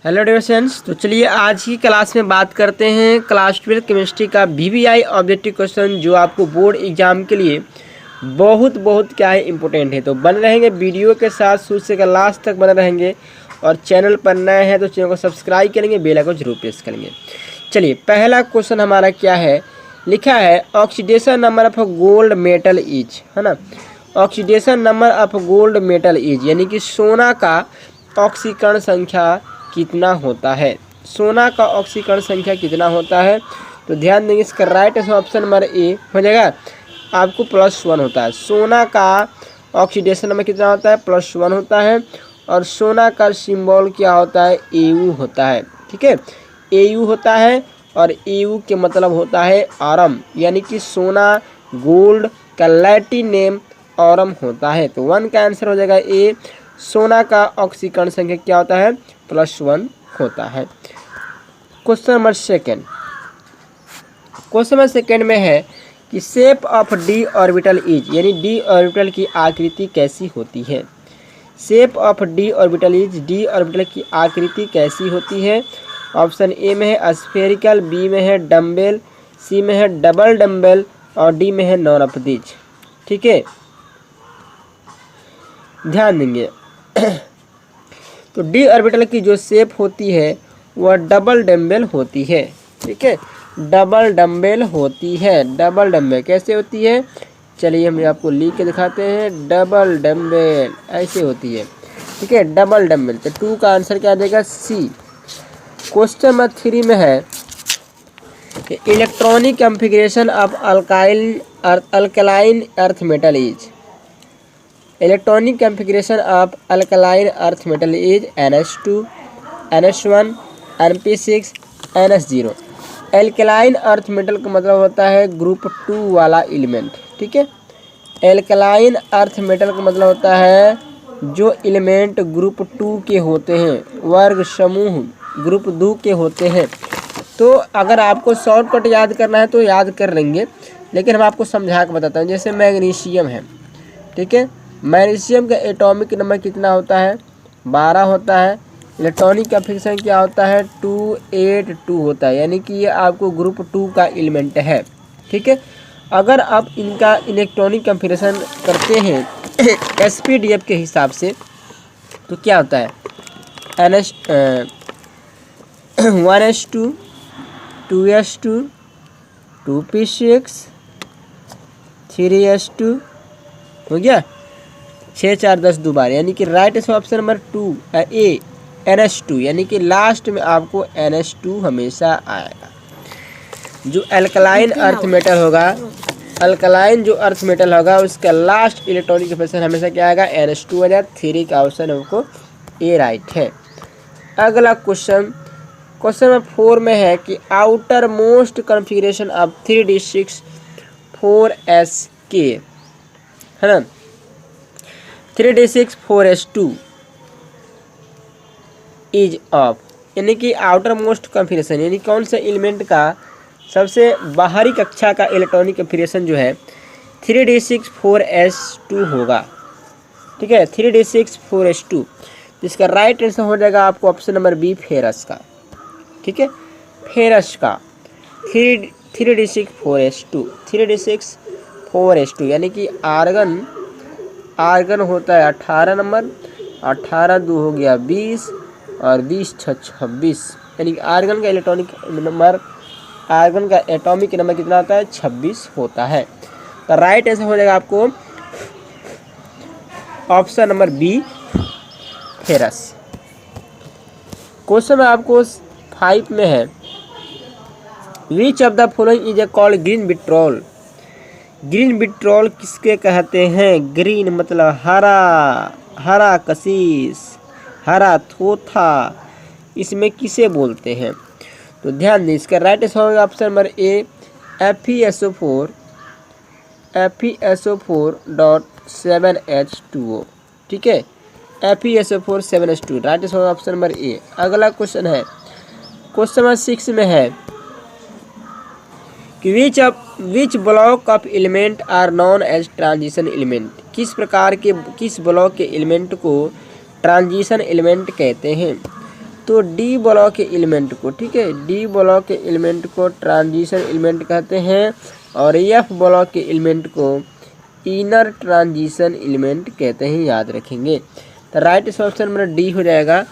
Hello dear friends, तो चलिए आज की क्लास में बात करते हैं क्लास 12 केमिस्ट्री का वीवीआई ऑब्जेक्टिव क्वेश्चन जो आपको बोर्ड एग्जाम के लिए बहुत क्या है इम्पोर्टेंट है। तो बन रहेंगे वीडियो के साथ, शुरू से लास्ट तक बने रहेंगे और चैनल पर नए हैं तो चैनल को सब्सक्राइब करेंगे, बेल आइकन जरूर प्रेस करेंगे। चलिए पहला क्वेश्चन हमारा क्या है, लिखा है oxidation number of gold metal is, है ना। Oxidation number of gold metal is यानी कि सोना का ऑक्सीकरण संख्या कितना होता है। सोना का ऑक्सीकरण संख्या कितना होता है, तो ध्यान देंगे इसका राइट ऑप्शन नंबर ए हो जाएगा, आपको +1 होता है। सोना का ऑक्सीडेशन नंबर कितना होता है, +1 होता है। और सोना का सिंबल क्या होता है, AU होता है। ठीक है, AU होता है और AU के मतलब होता है ऑरम, यानी कि सोना गोल्ड का लैटिन नेम ऑरम होता है। तो 1 का आंसर हो जाएगा ए। सोना का ऑक्सीकरण संख्या क्या होता है, +1 होता है। Question number second, question number second में है कि shape of D orbital is, यानी डी ऑर्बिटल की आकृति कैसी होती है। Shape of D orbital is, D orbital की आकृति कैसी होती है। ऑप्शन ए में है स्फेरिकल, बी में है डम्बेल, सी में है डबल डम्बेल और डी में है नॉन ऑफ दीज। ठीक है, ध्यान देंगे तो डी ऑर्बिटल की जो शेप होती है वह डबल डम्बेल होती है। ठीक है, डबल डम्बेल होती है। डबल डम्बेल कैसे होती है, चलिए हम आपको लिख के दिखाते हैं। डबल डम्बेल ऐसे होती है। ठीक है, डबल डम्बेल। तो 2 का आंसर क्या देगा, सी। क्वेश्चन नंबर 3 में है electronic configuration of alkaline earth metal is. Electronic configuration of alkaline earth metal is NH2, NH1, NP6, NH0। Alkaline earth metal का मतलब होता है ग्रुप 2 वाला एलिमेंट। ठीक है, एल्कलाइन अर्थ मेटल का मतलब होता है जो एलिमेंट ग्रुप 2 के होते हैं, वर्ग समूह ग्रुप 2 के होते हैं। तो अगर आपको शॉर्टकट याद करना है तो याद कर लेंगे, लेकिन हम आपको समझा के बताता हूँ। जैसे मैग्नीशियम है, ठीक है, मैग्नीशियम का एटॉमिक नंबर कितना होता है, 12 होता है। इलेक्ट्रॉनिक कॉन्फ़िगरेशन क्या होता है, 282 होता है, यानी कि ये आपको ग्रुप 2 का एलिमेंट है। ठीक है, अगर आप इनका इलेक्ट्रॉनिक कॉन्फ़िगरेशन करते हैं SPDF के हिसाब से तो क्या होता है, NH1S2, 2S2, 2P6, 3S2 हो गया, 6 4 10 दोबारा, यानी कि राइट ऑप्शन नंबर 2 ए NH2, यानी कि लास्ट में आपको NH2 हमेशा आएगा। जो अल्कलाइन अर्थ मेटल होगा, अल्कलाइन जो अर्थ मेटल होगा उसका लास्ट इलेक्ट्रॉनिक कॉन्फ़िगरेशन हमेशा क्या आएगा, NH2 आ जाएगा। 3 का ऑप्शन हमको ए राइट है। अगला क्वेश्चन, क्वेश्चन नंबर 4 में है कि outer most configuration of 3D6 4SK, है ना, 3D6 4S2 इज ऑफ, यानी कि आउटर मोस्ट कॉन्फ़िगरेशन, यानी कौन सा एलिमेंट का सबसे बाहरी कक्षा का इलेक्ट्रॉनिक कॉन्फ़िगरेशन जो है 3D6 4S2 होगा। ठीक है, 3D6 4S2, जिसका राइट आंसर हो जाएगा आपको ऑप्शन नंबर बी, फेरस का। ठीक है, फेरस का 3D6 4S2, 3D6 4S2, यानी कि आर्गन होता है 18 नंबर, 18 2 हो गया 20 और 20 6 26, यानी कि आर्गन का इलेक्ट्रॉनिक नंबर, आर्गन का एटॉमिक नंबर कितना होता है, 26 होता है। तो राइट आंसर हो जाएगा आपको option number B, ferrous. Question में आपको 5 में है which of the following is a called green vitriol. Green vitriol किसके कहते हैं, ग्रीन मतलब हरा, हरा कशीस, हरा थोथा, इसमें किसे बोलते हैं। तो ध्यान दें, इसका राइट आंसर होगा option number A, FeSO4, FeSO4.7H2O। ठीक है, FeSO4 7H2, राइट आंसर होगा ऑप्शन नंबर ए। अगला क्वेश्चन है, क्वेश्चन नंबर 6 में है कि which block of element are known as transition element. किस प्रकार के, किस ब्लॉक के एलिमेंट को ट्रांजिशन एलिमेंट कहते हैं। तो डी ब्लॉक के एलिमेंट को, ठीक है, डी ब्लॉक के एलिमेंट को ट्रांजिशन एलिमेंट कहते हैं और एफ ब्लॉक के एलिमेंट को इनर ट्रांजिशन एलिमेंट कहते हैं, याद रखेंगे। तो राइट ऑप्शन में डी हो जाएगा,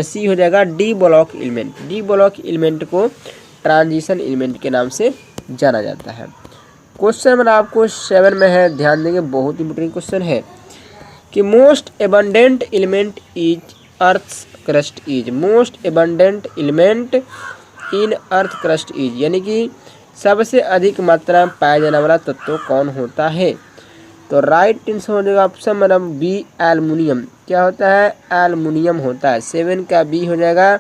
सी हो जाएगा D block element. D block element को ट्रांजिशन एलिमेंट के नाम से जाना जाता है। क्वेश्चन नंबर आपको 7 में है, ध्यान देंगे, बहुत इंपॉर्टेंट क्वेश्चन है कि most abundant element is earth crust is, most abundant element in earth crust is, यानी कि सबसे अधिक मात्रा में पाया जाने वाला तत्व कौन होता है। तो राइट आंसर हो जाएगा ऑप्शन नंबर बी एल्युमिनियम। क्या होता है? एल्युमिनियम होता है। 7 का बी हो जाएगा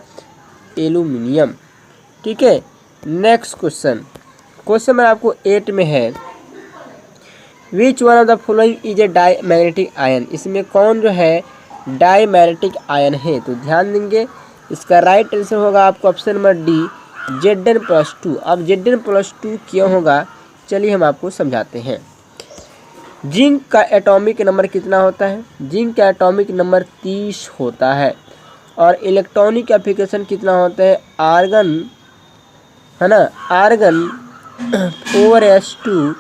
एल्युमिनियम, ठीक है। नेक्स्ट क्वेश्चन, क्वेश्चन नंबर आपको 8 में है, which one of the following is a diamagnetic ion, इसमें कौन जो है डाई मैग्नेटिक आयन है। तो ध्यान देंगे, इसका राइट आंसर होगा आपको ऑप्शन नंबर डी Zn+2। अब Zn+2 क्यों होगा, चलिए हम आपको समझाते हैं। जिंक का एटॉमिक नंबर कितना होता है? जिंक का एटॉमिक नंबर 30 होता है और इलेक्ट्रॉनिक एप्लीकेशन कितना होता है? आर्गन, है ना, argon 4s2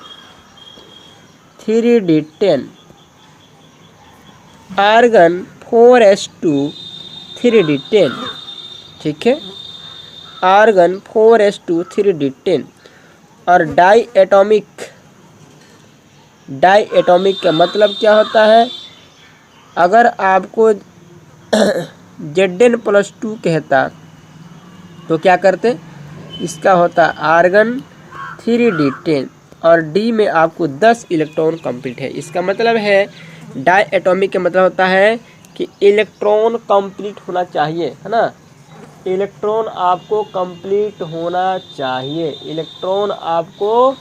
3d10, argon 4s2 3d10, ठीक है, आर्गन 4s2 3d10। और डाई एटॉमिक का मतलब क्या होता है? अगर आपको Zn+2 कहता तो क्या करते? इसका होता आर्गन 3d10 और डी में आपको 10 इलेक्ट्रॉन कंप्लीट है। इसका मतलब है डाई एटॉमिक का मतलब होता है कि इलेक्ट्रॉन कंप्लीट होना चाहिए, है ना, इलेक्ट्रॉन आपको कंप्लीट होना चाहिए, इलेक्ट्रॉन आपको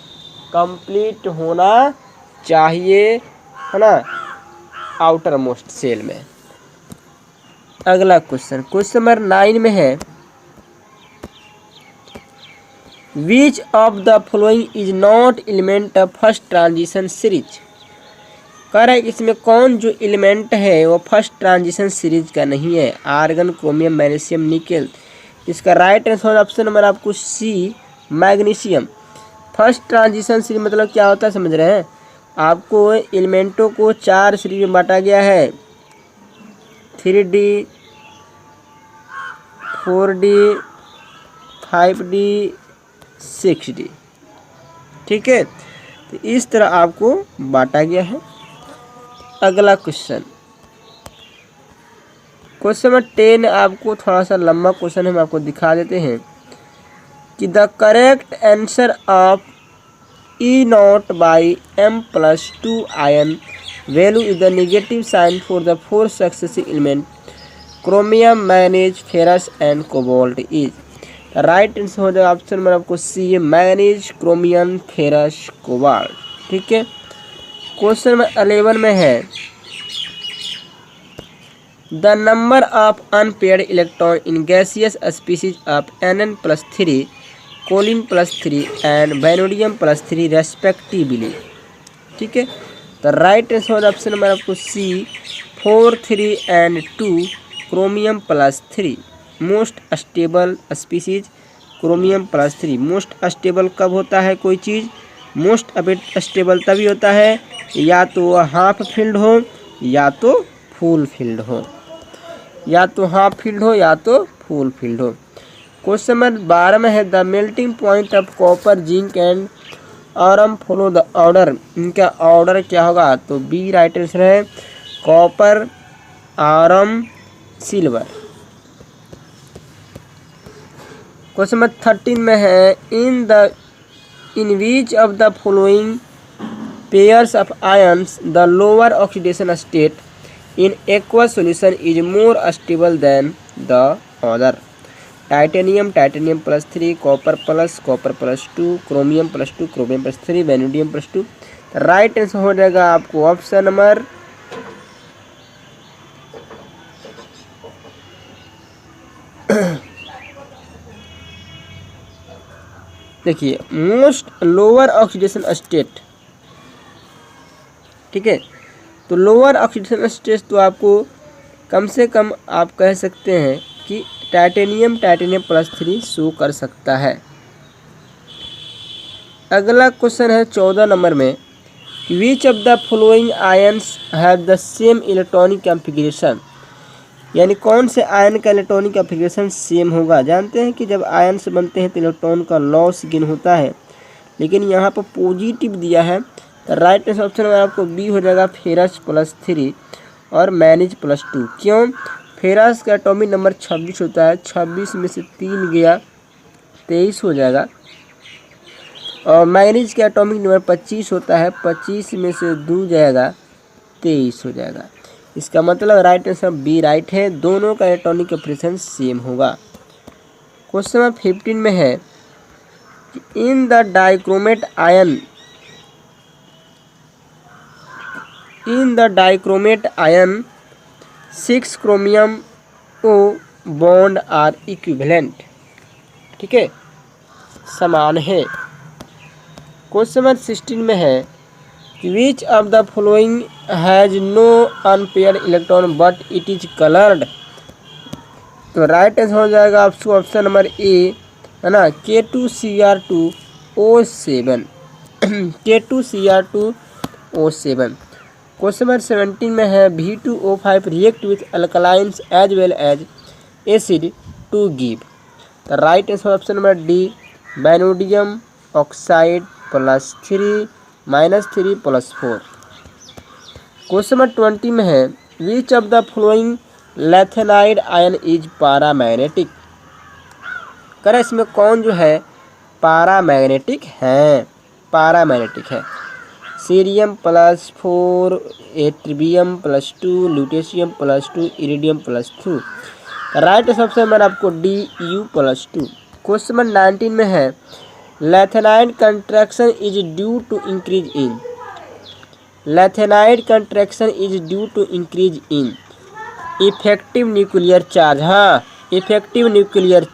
कंप्लीट होना चाहिए, है ना, आउटर मोस्ट सेल में। अगला क्वेश्चन, क्वेश्चन नंबर 9 में है, which of the following is not element of first transition series. कह रहा है इसमें कौन जो एलिमेंट है वो फर्स्ट ट्रांजिशन सीरीज का नहीं है। Argon, chromium, magnesium, nickel. इसका राइट आंसर ऑप्शन नंबर आपको C magnesium. First transition series मतलब क्या होता है समझ रहे हैं? आपको एलिमेंटों को 4 सीरीज में बांटा गया है, 3D, 4D, 5D, 6D, ठीक है, तो इस तरह आपको बांटा गया है। अगला क्वेश्चन, क्वेश्चन नंबर 10 आपको थोड़ा सा लंबा क्वेश्चन हम आपको दिखा देते हैं कि the correct answer of E0 by M+2 ion value is the negative sign for the 4 successive element chromium, manganese, ferrous and cobalt is. Right answer हो जाएगा ऑप्शन नंबर आपको C manganese, chromium, ferrous, cobalt, ठीक है। Question number 11 में है, the number of unpaired electron in gaseous species of Nn+3, कोलिन+3 and vanadium respectively, ठीक है। तो राइट आंसर ऑप्शन नंबर आपको सी 4, 3 and 2, chromium. Most stable species chromium. Most stable कब होता है कोई चीज़? मोस्ट स्टेबल तभी होता है या तो हाफ फील्ड हो या तो फुल फील्ड हो, या तो हाफ फील्ड हो या तो फुल फील्ड हो। क्वेश्चन नंबर 12 में है, the melting point of copper, zinc and iron follow the order. इनका ऑर्डर क्या होगा? तो बी राइट आंसर है, copper, iron, silver. Question number 13 में है, in which of the following pairs of ions the lower oxidation state in aqueous solution is more stable than the other. Titanium, titanium, copper, chromium, chromium, vanadium. Right answer हो जाएगा आपको option number देखिए most lower oxidation state, ठीक है। तो lower oxidation state तो आपको कम से कम आप कह सकते हैं कि टाइटेनियम +3 शो कर सकता है। अगला क्वेश्चन है 14 नंबर में, विच of the following ions have the same electronic configuration, यानी कौन से आयन का इलेक्ट्रॉनिक कॉन्फ़िगरेशन सेम होगा। जानते हैं कि जब आयन्स बनते हैं तो इलेक्ट्रॉन का लॉस गेन होता है, लेकिन यहाँ पर पॉजिटिव दिया है तो राइट आंसर ऑप्शन में आपको बी हो जाएगा, फेरस +3 और मैग्नीज +2। क्यों? फेरस का एटॉमिक नंबर 26 होता है, 26 में से 3 गया 23 हो जाएगा, और मैग्नीज का एटॉमिक नंबर 25 होता है, 25 में से 2 जाएगा 23 हो जाएगा। इसका मतलब राइट आंसर बी राइट है, दोनों का इलेक्ट्रॉनिक कॉन्फ़िगरेशन सेम होगा। क्वेश्चन नंबर 15 में है, in the dichromate ion 6 chromium O bond are equivalent, ठीक है, समान है। क्वेश्चन नंबर 16 में है, which of the following has no unpaired electron but it is coloured, तो राइट आंसर हो जाएगा आपको ऑप्शन नंबर ए, है ना, K2Cr2O7 K2Cr2O7। क्वेश्चन नंबर 17 में है, V2O5 react with alkalines as well as acid to give, तो right answer option number D, vanadium oxide +3 -3 +4। Question number 20 में है, which of the following lanthanide ion is paramagnetic, करें इसमें कौन जो है पैरामैग्नेटिक है, cerium +4, ytterbium +2, lutetium +2, iridium +2। Right answer में आपको डी U+2। क्वेश्चन नंबर 19 में है, lanthanide contraction is due to increase in effective nuclear charge, हाँ, इफेक्टिव न्यूक्लियर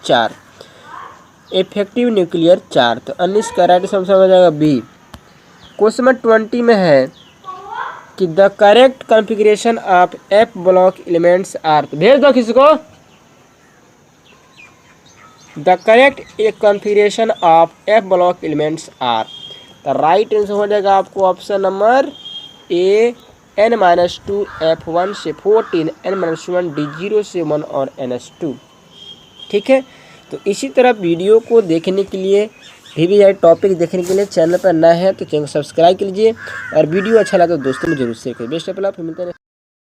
चार्ज, तो 19 का राइट आंसर हो जाएगा बी। क्वेश्चन नंबर 20 में है कि the correct configuration of F block elements are, तो भेज दो किसी को, the correct configuration of F block elements are, तो राइट आंसर हो जाएगा आपको ऑप्शन नंबर ए, n-2 F1 से 14, n-1 D0 से 1 और ns2, ठीक है। तो इसी तरह वीडियो को देखने के लिए, VVI टॉपिक देखने के लिए चैनल पर नया है तो चैनल को सब्सक्राइब कीजिए, और वीडियो अच्छा लगा तो दोस्तों में जरूर शेयर करिए। बेस्ट ऑफ लक, मिलते हैं।